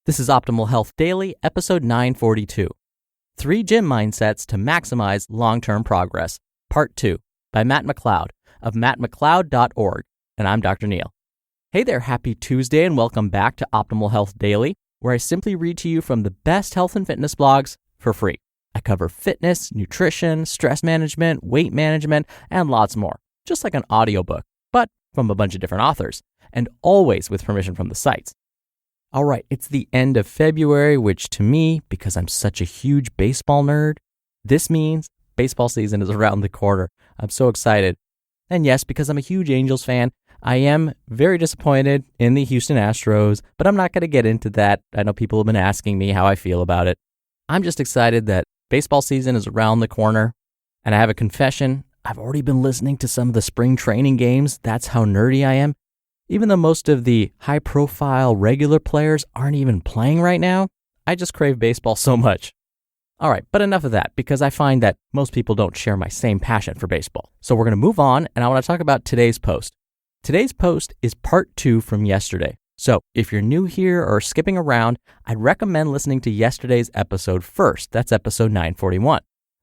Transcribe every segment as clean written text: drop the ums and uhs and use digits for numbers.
This is Optimal Health Daily, episode 942. 3 Gym Mindsets to Maximize Long-Term Progress, Part 2, by Matt McLeod of mattmcleod.org, and I'm Dr. Neil. Hey there, happy Tuesday, and welcome back to Optimal Health Daily, where I simply read to you from the best health and fitness blogs for free. I cover fitness, nutrition, stress management, weight management, and lots more, just like an audiobook, but from a bunch of different authors, and always with permission from the sites. All right, it's the end of February, which to me, because I'm such a huge baseball nerd, this means baseball season is around the corner. I'm so excited. And yes, because I'm a huge Angels fan, I am very disappointed in the Houston Astros, but I'm not going to get into that. I know people have been asking me how I feel about it. I'm just excited that baseball season is around the corner, and I have a confession. I've already been listening to some of the spring training games. That's how nerdy I am. Even though most of the high-profile regular players aren't even playing right now, I just crave baseball so much. All right, but enough of that, because I find that most people don't share my same passion for baseball. So we're going to move on, and I want to talk about today's post. Today's post is part 2 from yesterday. So if you're new here or skipping around, I'd recommend listening to yesterday's episode first. That's episode 941.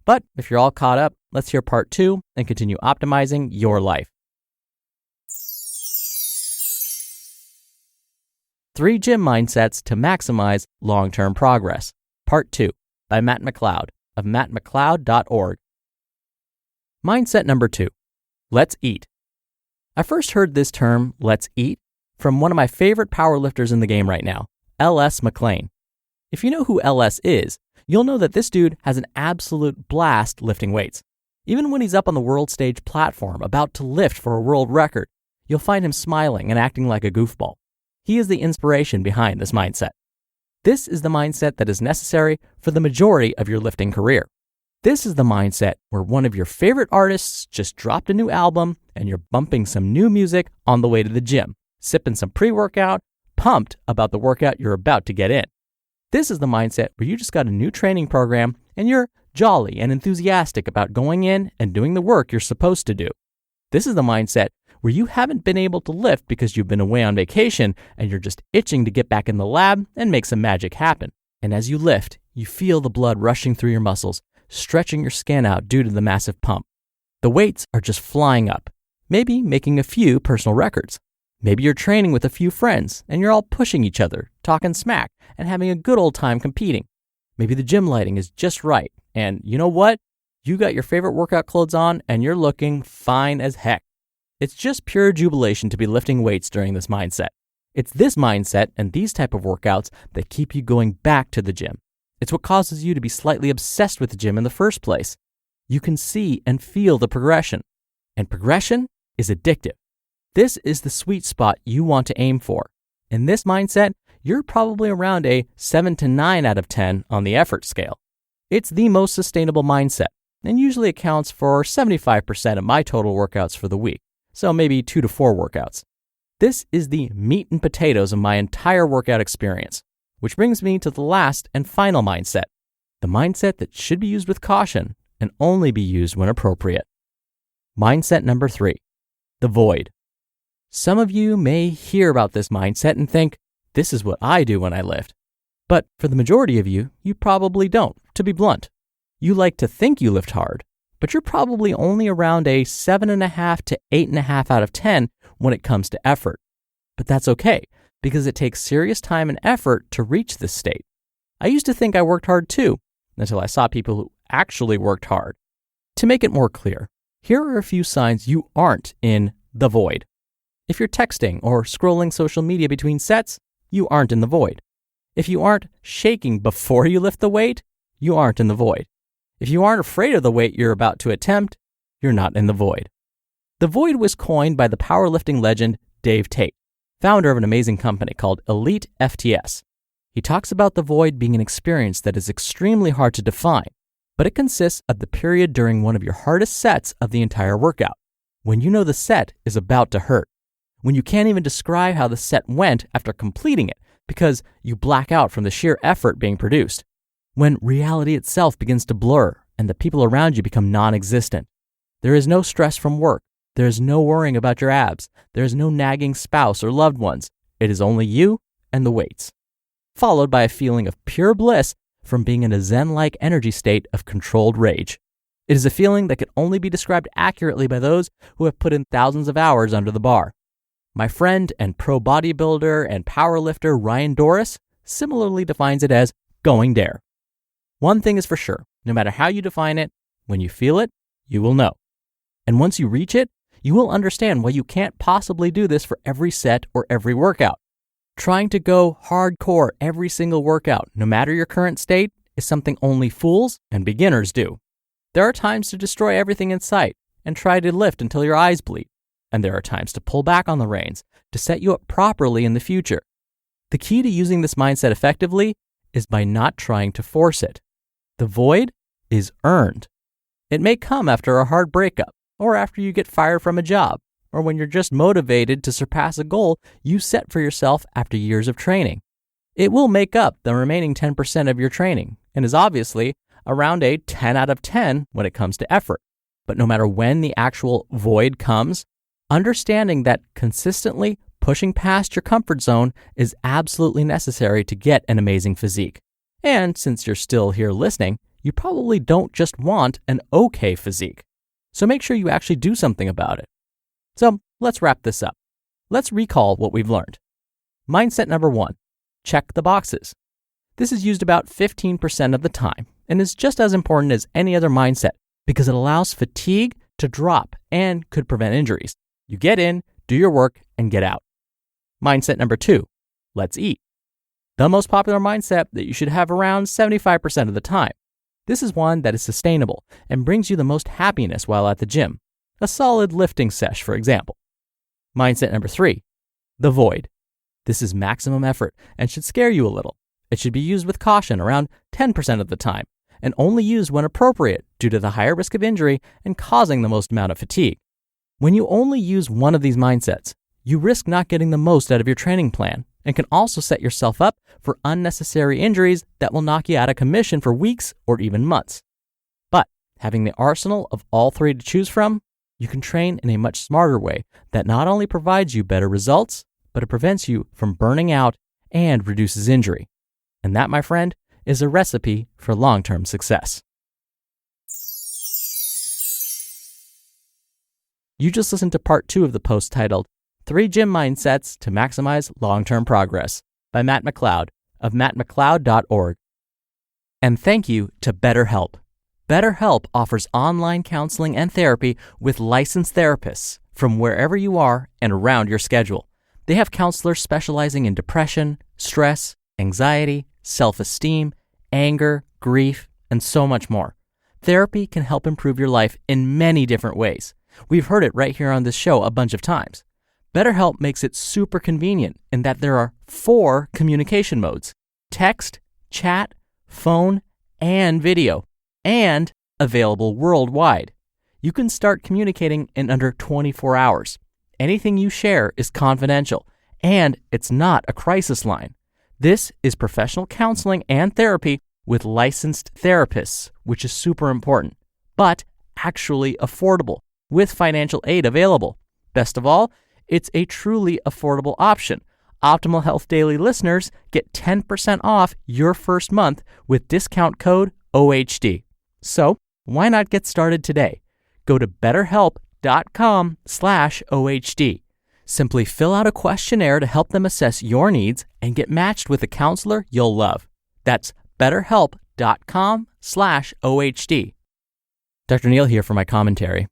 But if you're all caught up, let's hear part 2 and continue optimizing your life. 3 Gym Mindsets to Maximize Long-Term Progress, Part 2, by Matt McLeod of mattmcleod.org. Mindset number 2, let's eat. I first heard this term, let's eat, from one of my favorite powerlifters in the game right now, LS McLean. If you know who LS is, you'll know that this dude has an absolute blast lifting weights. Even when he's up on the world stage platform about to lift for a world record, you'll find him smiling and acting like a goofball. He is the inspiration behind this mindset. This is the mindset that is necessary for the majority of your lifting career. This is the mindset where one of your favorite artists just dropped a new album and you're bumping some new music on the way to the gym, sipping some pre-workout, pumped about the workout you're about to get in. This is the mindset where you just got a new training program and you're jolly and enthusiastic about going in and doing the work you're supposed to do. This is the mindset where you haven't been able to lift because you've been away on vacation and you're just itching to get back in the lab and make some magic happen. And as you lift, you feel the blood rushing through your muscles, stretching your skin out due to the massive pump. The weights are just flying up, maybe making a few personal records. Maybe you're training with a few friends and you're all pushing each other, talking smack, and having a good old time competing. Maybe the gym lighting is just right. And you know what? You got your favorite workout clothes on and you're looking fine as heck. It's just pure jubilation to be lifting weights during this mindset. It's this mindset and these type of workouts that keep you going back to the gym. It's what causes you to be slightly obsessed with the gym in the first place. You can see and feel the progression. And progression is addictive. This is the sweet spot you want to aim for. In this mindset, you're probably around a 7 to 9 out of 10 on the effort scale. It's the most sustainable mindset and usually accounts for 75% of my total workouts for the week. So maybe 2 to 4 workouts. This is the meat and potatoes of my entire workout experience, which brings me to the last and final mindset, the mindset that should be used with caution and only be used when appropriate. Mindset number 3, the void. Some of you may hear about this mindset and think, this is what I do when I lift. But for the majority of you, you probably don't, to be blunt. You like to think you lift hard, but you're probably only around a 7.5 to 8.5 out of 10 when it comes to effort. But that's okay, because it takes serious time and effort to reach this state. I used to think I worked hard too, until I saw people who actually worked hard. To make it more clear, here are a few signs you aren't in the void. If you're texting or scrolling social media between sets, you aren't in the void. If you aren't shaking before you lift the weight, you aren't in the void. If you aren't afraid of the weight you're about to attempt, you're not in the void. The void was coined by the powerlifting legend Dave Tate, founder of an amazing company called Elite FTS. He talks about the void being an experience that is extremely hard to define, but it consists of the period during one of your hardest sets of the entire workout, when you know the set is about to hurt, when you can't even describe how the set went after completing it because you black out from the sheer effort being produced, when reality itself begins to blur and the people around you become non-existent. There is no stress from work. There is no worrying about your abs. There is no nagging spouse or loved ones. It is only you and the weights. followed by a feeling of pure bliss from being in a zen-like energy state of controlled rage. It is a feeling that can only be described accurately by those who have put in thousands of hours under the bar. My friend and pro bodybuilder and powerlifter Ryan Doris similarly defines it as going dare. One thing is for sure, no matter how you define it, when you feel it, you will know. And once you reach it, you will understand why you can't possibly do this for every set or every workout. Trying to go hardcore every single workout, no matter your current state, is something only fools and beginners do. There are times to destroy everything in sight and try to lift until your eyes bleed. And there are times to pull back on the reins to set you up properly in the future. The key to using this mindset effectively is by not trying to force it. The void is earned. It may come after a hard breakup, or after you get fired from a job, or when you're just motivated to surpass a goal you set for yourself after years of training. It will make up the remaining 10% of your training, and is obviously around a 10 out of 10 when it comes to effort. But no matter when the actual void comes, understanding that consistently pushing past your comfort zone is absolutely necessary to get an amazing physique. And since you're still here listening, you probably don't just want an okay physique. So make sure you actually do something about it. So let's wrap this up. Let's recall what we've learned. Mindset number 1, check the boxes. This is used about 15% of the time and is just as important as any other mindset because it allows fatigue to drop and could prevent injuries. You get in, do your work, and get out. Mindset number 2, let's eat. The most popular mindset that you should have around 75% of the time. This is one that is sustainable and brings you the most happiness while at the gym. A solid lifting sesh, for example. Mindset number 3, the void. This is maximum effort and should scare you a little. It should be used with caution around 10% of the time and only used when appropriate due to the higher risk of injury and causing the most amount of fatigue. When you only use one of these mindsets, you risk not getting the most out of your training plan and can also set yourself up for unnecessary injuries that will knock you out of commission for weeks or even months. But having the arsenal of all three to choose from, you can train in a much smarter way that not only provides you better results, but it prevents you from burning out and reduces injury. And that, my friend, is a recipe for long-term success. You just listened to part 2 of the post titled 3 Gym Mindsets to Maximize Long-Term Progress by Matt McLeod of mattmcleod.org. And thank you to BetterHelp. BetterHelp offers online counseling and therapy with licensed therapists from wherever you are and around your schedule. They have counselors specializing in depression, stress, anxiety, self-esteem, anger, grief, and so much more. Therapy can help improve your life in many different ways. We've heard it right here on this show a bunch of times. BetterHelp makes it super convenient in that there are 4 communication modes: text, chat, phone, and video, and available worldwide. You can start communicating in under 24 hours. Anything you share is confidential, and it's not a crisis line. This is professional counseling and therapy with licensed therapists, which is super important, but actually affordable, with financial aid available. Best of all, it's a truly affordable option. Optimal Health Daily listeners get 10% off your first month with discount code OHD. So why not get started today? Go to betterhelp.com/OHD. Simply fill out a questionnaire to help them assess your needs and get matched with a counselor you'll love. That's betterhelp.com/OHD. Dr. Neil here for my commentary.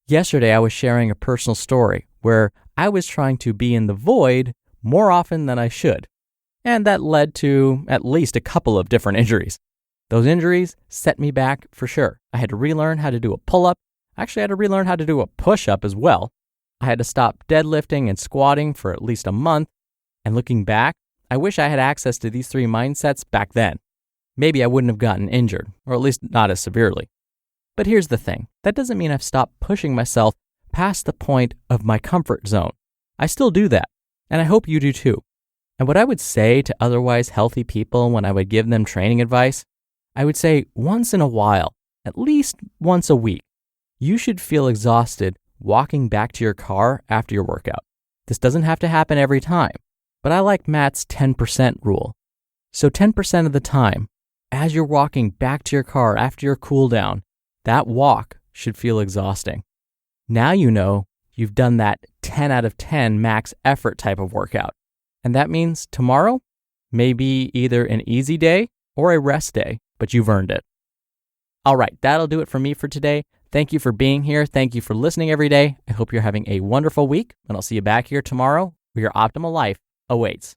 Yesterday, I was sharing a personal story where I was trying to be in the void more often than I should, and that led to at least a couple of different injuries. Those injuries set me back for sure. I had to relearn how to do a pull-up. I actually had to relearn how to do a push-up as well. I had to stop deadlifting and squatting for at least a month, and looking back, I wish I had access to these 3 mindsets back then. Maybe I wouldn't have gotten injured, or at least not as severely. But here's the thing. That doesn't mean I've stopped pushing myself past the point of my comfort zone. I still do that, and I hope you do too. And what I would say to otherwise healthy people when I would give them training advice, I would say once in a while, at least once a week, you should feel exhausted walking back to your car after your workout. This doesn't have to happen every time, but I like Matt's 10% rule. So 10% of the time, as you're walking back to your car after your cool down, that walk should feel exhausting. Now you know you've done that 10 out of 10 max effort type of workout. And that means tomorrow may be either an easy day or a rest day, but you've earned it. All right, that'll do it for me for today. Thank you for being here. Thank you for listening every day. I hope you're having a wonderful week, and I'll see you back here tomorrow where your optimal life awaits.